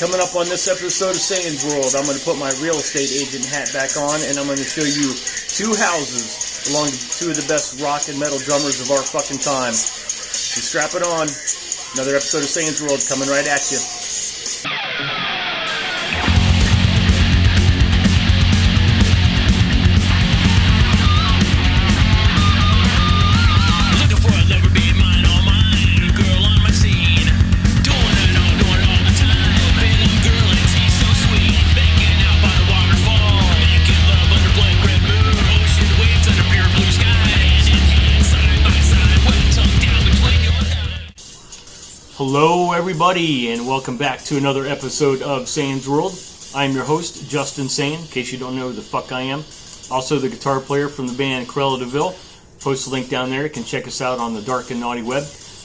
Coming up on this episode of Saynedogg World, I'm going to put my real estate agent hat back on, and I'm going to show you two houses belonging to two of the best rock and metal drummers of our fucking time. So strap it on. Another episode of Saynedogg World coming right at you. Hello everybody, and welcome back to another episode of Saynedogg World. I'm your host, Justin Sane, in case you don't know who the fuck I am. Also the guitar player from the band Cruella de Vil. Post a link down there. You can check us out on the dark and naughty web.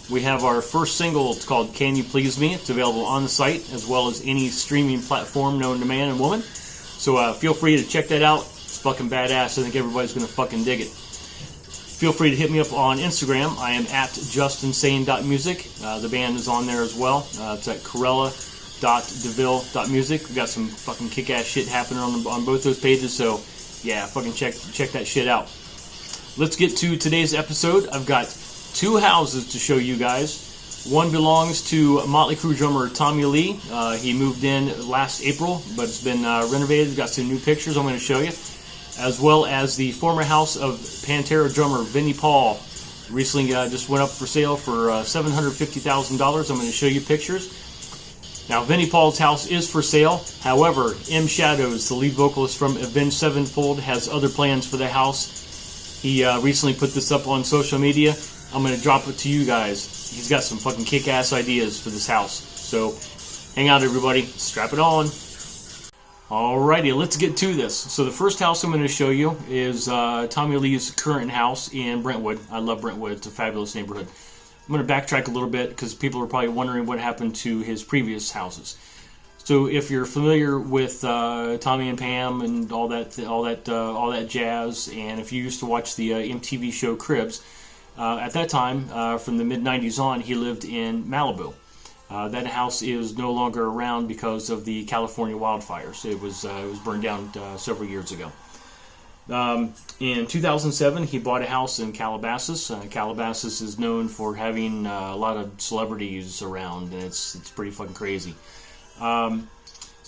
We have our first single. It's called Can You Please Me. It's available on the site as well as any streaming platform known to man and woman. So feel free to check that out. It's fucking badass. I think everybody's going to fucking dig it. Feel free to hit me up on Instagram. I am at justinsane.music. The band is on there as well. It's at cruella.deville.music. We got some fucking kick-ass shit happening on both those pages, so yeah, fucking check that shit out. Let's get to today's episode. I've got two houses to show you guys. One belongs to Motley Crue drummer Tommy Lee. He moved in last April, but it's been renovated. Got some new pictures I'm going to show you. As well as the former house of Pantera drummer Vinny Paul. Recently just went up for sale for $750,000. I'm going to show you pictures. Now, Vinny Paul's house is for sale. However, M. Shadows, the lead vocalist from Avenged Sevenfold, has other plans for the house. He recently put this up on social media. I'm going to drop it to you guys. He's got some fucking kick-ass ideas for this house. So, hang out everybody. Strap it on. Alrighty, let's get to this. So the first house I'm going to show you is Tommy Lee's current house in Brentwood. I love Brentwood. It's a fabulous neighborhood. I'm going to backtrack a little bit because people are probably wondering what happened to his previous houses. So if you're familiar with Tommy and Pam and all that jazz, and if you used to watch the MTV show Cribs, at that time, from the mid-90s on, he lived in Malibu. That house is no longer around because of the California wildfires. It was burned down several years ago. In 2007, he bought a house in Calabasas. Calabasas is known for having a lot of celebrities around, and it's pretty fucking crazy. So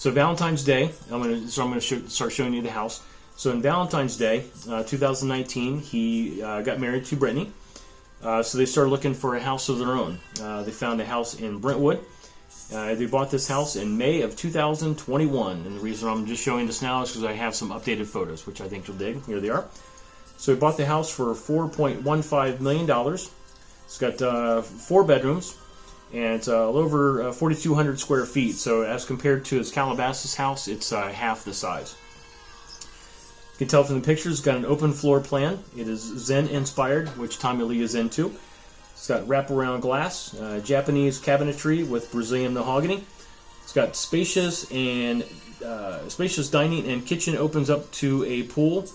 Valentine's Day, I'm going to start showing you the house. So in Valentine's Day, 2019, he got married to Brittany. So they started looking for a house of their own. They found a house in Brentwood. They bought this house in May of 2021. And the reason I'm just showing this now is because I have some updated photos, which I think you'll dig. Here they are. So he bought the house for $4.15 million. It's got 4 bedrooms, and it's a little over 4,200 square feet. So as compared to his Calabasas house, it's half the size. You can tell from the pictures, it's got an open floor plan. It is Zen-inspired, which Tommy Lee is into. It's got wraparound glass, Japanese cabinetry with Brazilian mahogany. It's got spacious dining and kitchen opens up to a pool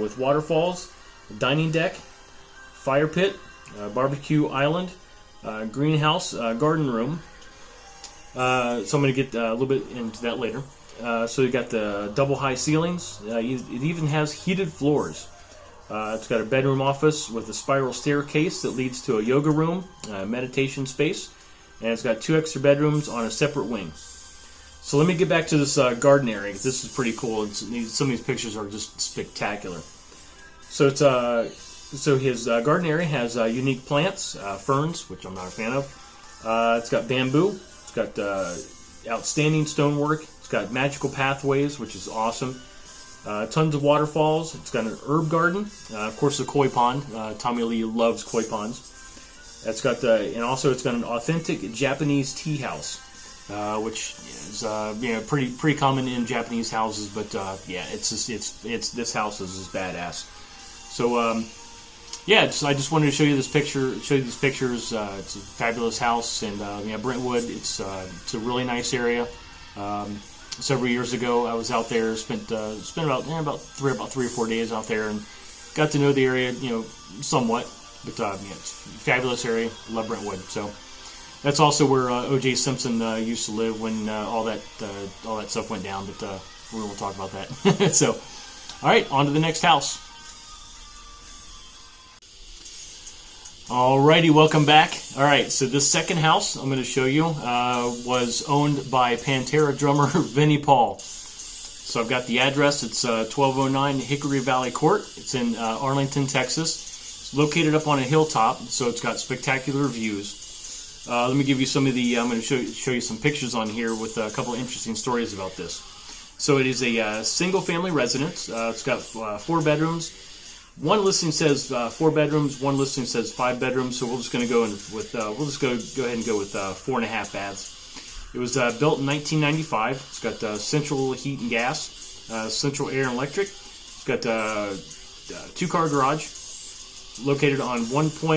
with waterfalls, a dining deck, fire pit, barbecue island, greenhouse, garden room. So I'm going to get a little bit into that later. So you got the double high ceilings. It even has heated floors. It's got a bedroom office with a spiral staircase that leads to a yoga room, meditation space, and it's got 2 extra bedrooms on a separate wing. So let me get back to this garden area, because this is pretty cool. Some of these pictures are just spectacular. So his garden area has unique plants, ferns, which I'm not a fan of. It's got bamboo. It's got outstanding stonework. It's got magical pathways, which is awesome. Tons of waterfalls. It's got an herb garden. Of course, a koi pond. Tommy Lee loves koi ponds. It's got and also it's got an authentic Japanese tea house, which is pretty common in Japanese houses. But this house is just badass. So I just wanted to show you this picture. Show you these pictures. It's a fabulous house, and Brentwood. It's a really nice area. Several years ago, I was out there, spent about 3 or 4 days out there, and got to know the area, somewhat. But it's a fabulous area. Love Brentwood. So That's also where O.J. Simpson used to live when all that stuff went down. But we won't talk about that. So, all right, on to the next house. Alrighty, welcome back. Alright, so this second house I'm going to show you was owned by Pantera drummer Vinny Paul. So I've got the address. It's 1209 Hickory Valley Court. It's in Arlington, Texas. It's located up on a hilltop, so it's got spectacular views. Let me give you some of the, I'm going to show you some pictures on here with a couple of interesting stories about this. So it is a single family residence. It's got 4 bedrooms. One listing says 4 bedrooms. One listing says 5 bedrooms. So we're just going to go in with we'll just go ahead and go with 4.5 baths. It was built in 1995. It's got central heat and gas, central air and electric. It's got 2-car garage, located on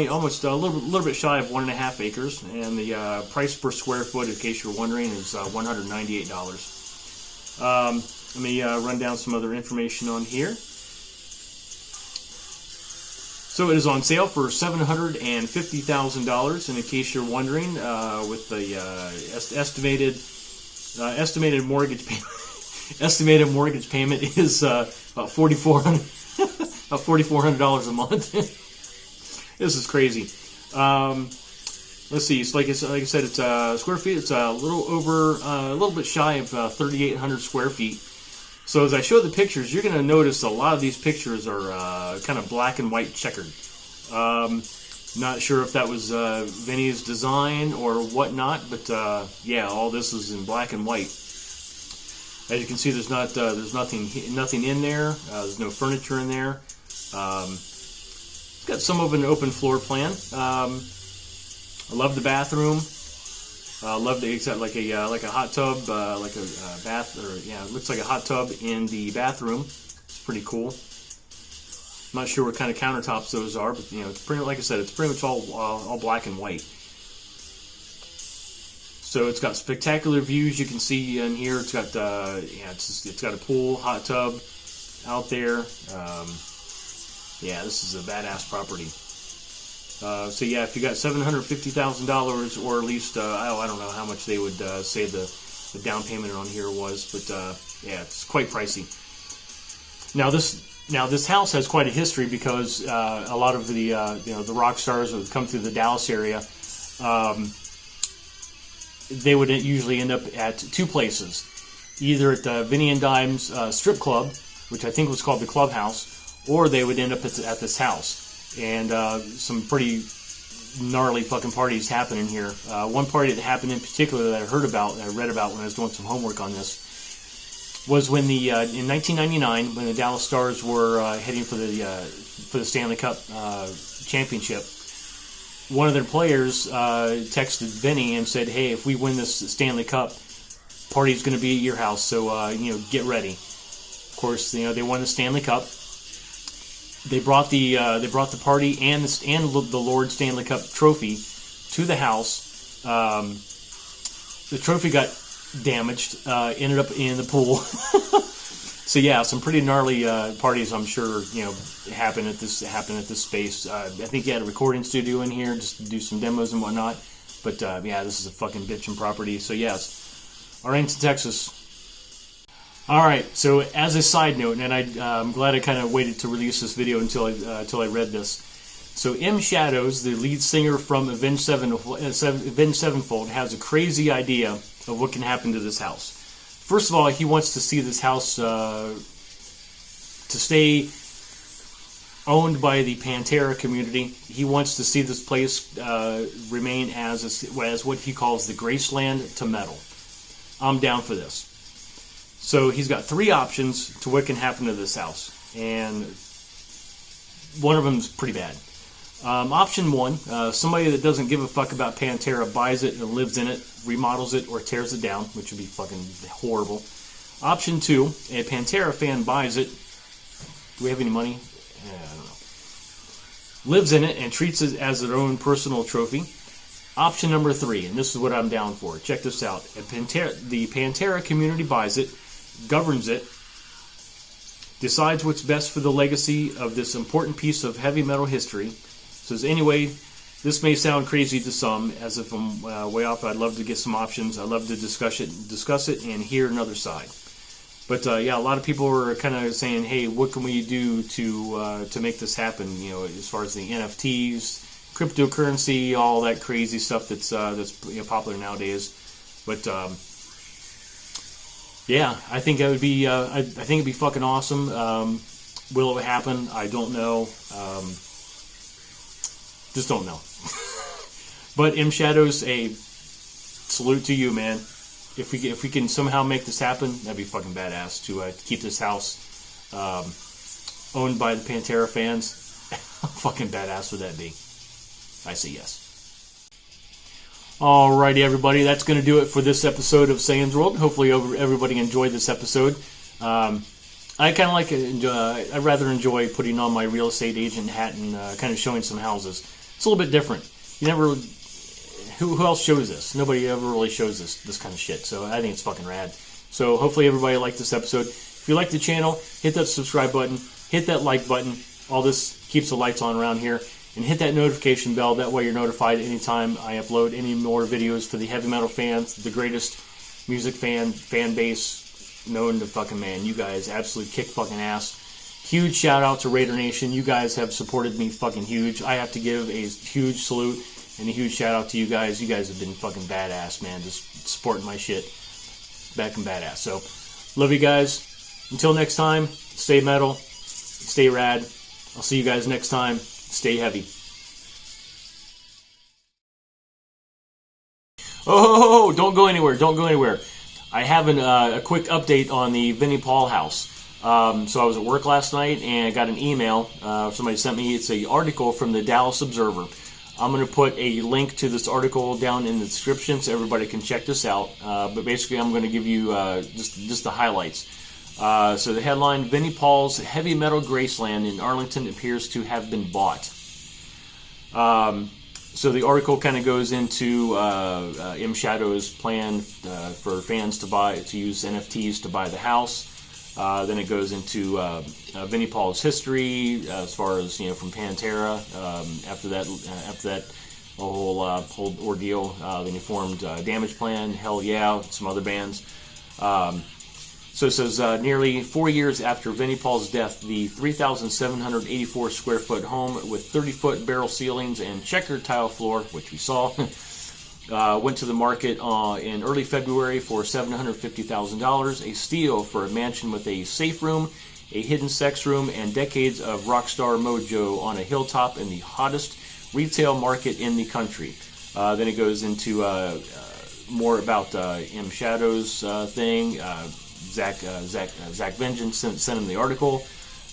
almost a little bit shy of 1.5 acres, and the price per square foot, in case you're wondering, is $198. Let me run down some other information on here. So it is on sale for $750,000, and in case you're wondering, with the estimated mortgage payment, is about $4,400 a month. This is crazy. Let's see. It's like I said, it's square feet. It's a little bit shy of 3,800 square feet. So as I show the pictures, you're going to notice a lot of these pictures are kind of black and white checkered. Not sure if that was Vinny's design or whatnot, but yeah, all this is in black and white. As you can see, there's nothing in there. There's no furniture in there. It's got some of an open floor plan. I love the bathroom. It's got like a hot tub, like a bath, or yeah, it looks like a hot tub in the bathroom. It's pretty cool. I'm not sure what kind of countertops those are, but you know, it's pretty, like I said, it's pretty much all black and white. So it's got spectacular views. You can see in here. It's got it's got a pool, hot tub out there. Yeah, this is a badass property. So yeah, if you got $750,000, or at least I don't know how much they would say the down payment on here was, but yeah, it's quite pricey. Now this house has quite a history, because a lot of the the rock stars that would come through the Dallas area, they would usually end up at 2 places, either at the Vinny and Dime's strip club, which I think was called the Clubhouse, or they would end up at this house. And some pretty gnarly fucking parties happening here. One party that happened in particular that I heard about, and I read about when I was doing some homework on this, was when in 1999, when the Dallas Stars were heading for the Stanley Cup championship. One of their players texted Vinny and said, "Hey, if we win this Stanley Cup, party's going to be at your house, so get ready." Of course, they won the Stanley Cup. They brought the party and the Lord Stanley Cup trophy to the house. The trophy got damaged, ended up in the pool. So yeah, some pretty gnarly parties, I'm sure, happen at this space. I think he had a recording studio in here just to do some demos and whatnot. But yeah, this is a fucking bitchin' property. So yes, Arlington, Texas. All right, so as a side note, and I'm glad I kind of waited to release this video until I read this. So M Shadows, the lead singer from Avenged Sevenfold, has a crazy idea of what can happen to this house. First of all, he wants to see this house to stay owned by the Pantera community. He wants to see this place remain as what he calls the Graceland to metal. I'm down for this. So he's got 3 options to what can happen to this house, and one of them is pretty bad. Option 1, somebody that doesn't give a fuck about Pantera buys it and lives in it, remodels it, or tears it down, which would be fucking horrible. Option 2, a Pantera fan buys it. Do we have any money? I don't know. Lives in it and treats it as their own personal trophy. Option number 3, and this is what I'm down for. Check this out. The Pantera community buys it, governs it, decides what's best for the legacy of this important piece of heavy metal history. Says, anyway, this may sound crazy to some, as if I'm way off. I'd love to get some options. I'd love to discuss it, and hear another side. But yeah, a lot of people were kind of saying, "Hey, what can we do to make this happen?" You know, as far as the NFTs, cryptocurrency, all that crazy stuff that's popular nowadays. But yeah, I think it would be I think it'd be fucking awesome. Will it happen? I don't know. Just don't know. But M Shadows, a salute to you, man. If we can somehow make this happen, that'd be fucking badass to keep this house owned by the Pantera fans. How fucking badass would that be? I say yes. Alrighty, everybody, that's going to do it for this episode of Sayan's World. Hopefully, everybody enjoyed this episode. I kind of like it. I rather enjoy putting on my real estate agent hat and kind of showing some houses. It's a little bit different. You never. Who else shows this? Nobody ever really shows this kind of shit. So I think it's fucking rad. So hopefully everybody liked this episode. If you like the channel, hit that subscribe button, hit that like button. All this keeps the lights on around here. And hit that notification bell. That way you're notified anytime I upload any more videos for the heavy metal fans, the greatest music fan base known to fucking man. You guys absolutely kick fucking ass. Huge shout out to Raider Nation. You guys have supported me fucking huge. I have to give a huge salute and a huge shout out to you guys. You guys have been fucking badass, man. Just supporting my shit. Back and badass. So, love you guys. Until next time, stay metal, stay rad. I'll see you guys next time. Stay heavy. Oh, don't go anywhere. Don't go anywhere. I have a quick update on the Vinny Paul house. So I was at work last night and I got an email. Somebody sent me. It's an article from the Dallas Observer. I'm going to put a link to this article down in the description so everybody can check this out. But basically, I'm going to give you just the highlights. So the headline, Vinny Paul's heavy metal Graceland in Arlington appears to have been bought. So the article kind of goes into M Shadow's plan for fans to use NFTs to buy the house. Then it goes into Vinny Paul's history as far as from Pantera. After that whole ordeal, then he formed Damage Plan, Hell Yeah, some other bands. So it says, nearly 4 years after Vinny Paul's death, the 3,784 square foot home with 30-foot barrel ceilings and checkered tile floor, which we saw, went to the market in early February for $750,000, a steal for a mansion with a safe room, a hidden sex room, and decades of rock star mojo on a hilltop in the hottest retail market in the country. Then it goes into more about M Shadow's thing. Zach Vengeance sent him the article.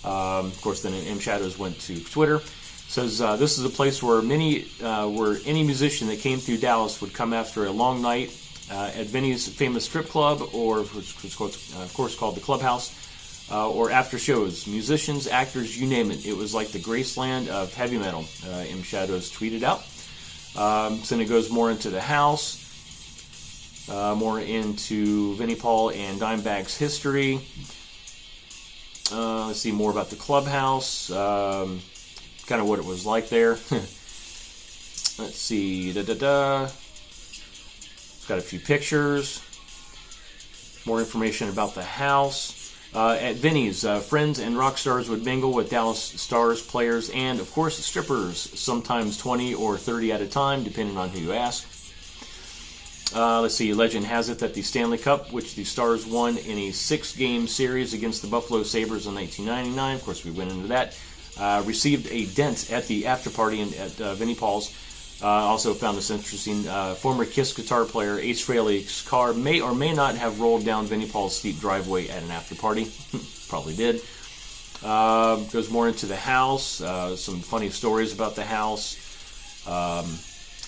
Of course, then M Shadows went to Twitter. Says this is a place where any musician that came through Dallas would come after a long night at Vinny's famous strip club, or which was of course called the Clubhouse, or after shows. Musicians, actors, you name it. It was like the Graceland of heavy metal. M Shadows tweeted out. So then it goes more into the house. More into Vinny Paul and Dimebag's history. Let's see more about the Clubhouse. Kind of what it was like there. Let's see. It's got a few pictures. More information about the house. At Vinny's, friends and rock stars would mingle with Dallas stars, players, and, of course, strippers, sometimes 20 or 30 at a time, depending on who you ask. Let's see, legend has it that the Stanley Cup, which the Stars won in a 6-game series against the Buffalo Sabres in 1999, of course we went into that, received a dent at the after party at Vinny Paul's. Also found this interesting, former Kiss guitar player Ace Frehley's car may or may not have rolled down Vinny Paul's steep driveway at an after party. Probably did. Goes more into the house, some funny stories about the house.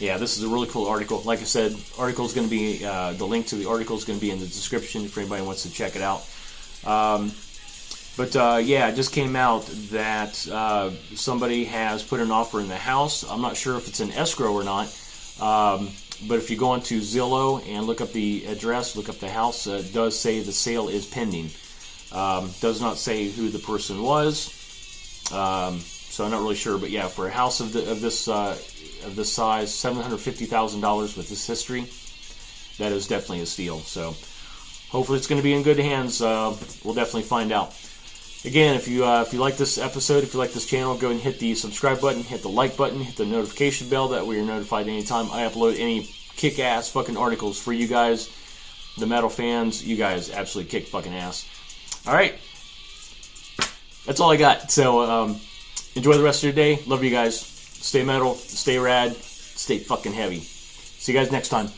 Yeah, this is a really cool article. Like I said, article's going to be the link to the article is going to be in the description if anybody wants to check it out. But yeah, it just came out that somebody has put an offer in the house. I'm not sure if it's an escrow or not. But if you go onto Zillow and look up the address, look up the house, it does say the sale is pending. Does not say who the person was. So I'm not really sure. But yeah, for a house of this of this size, $750,000 with this history, that is definitely a steal. So hopefully it's going to be in good hands. We'll definitely find out. Again, if you like this episode, if you like this channel, go and hit the subscribe button, hit the like button, hit the notification bell. That way you're notified anytime I upload any kick-ass fucking articles for you guys. The metal fans, you guys absolutely kick fucking ass. Alright. That's all I got. So, enjoy the rest of your day. Love you guys. Stay metal, stay rad, stay fucking heavy. See you guys next time.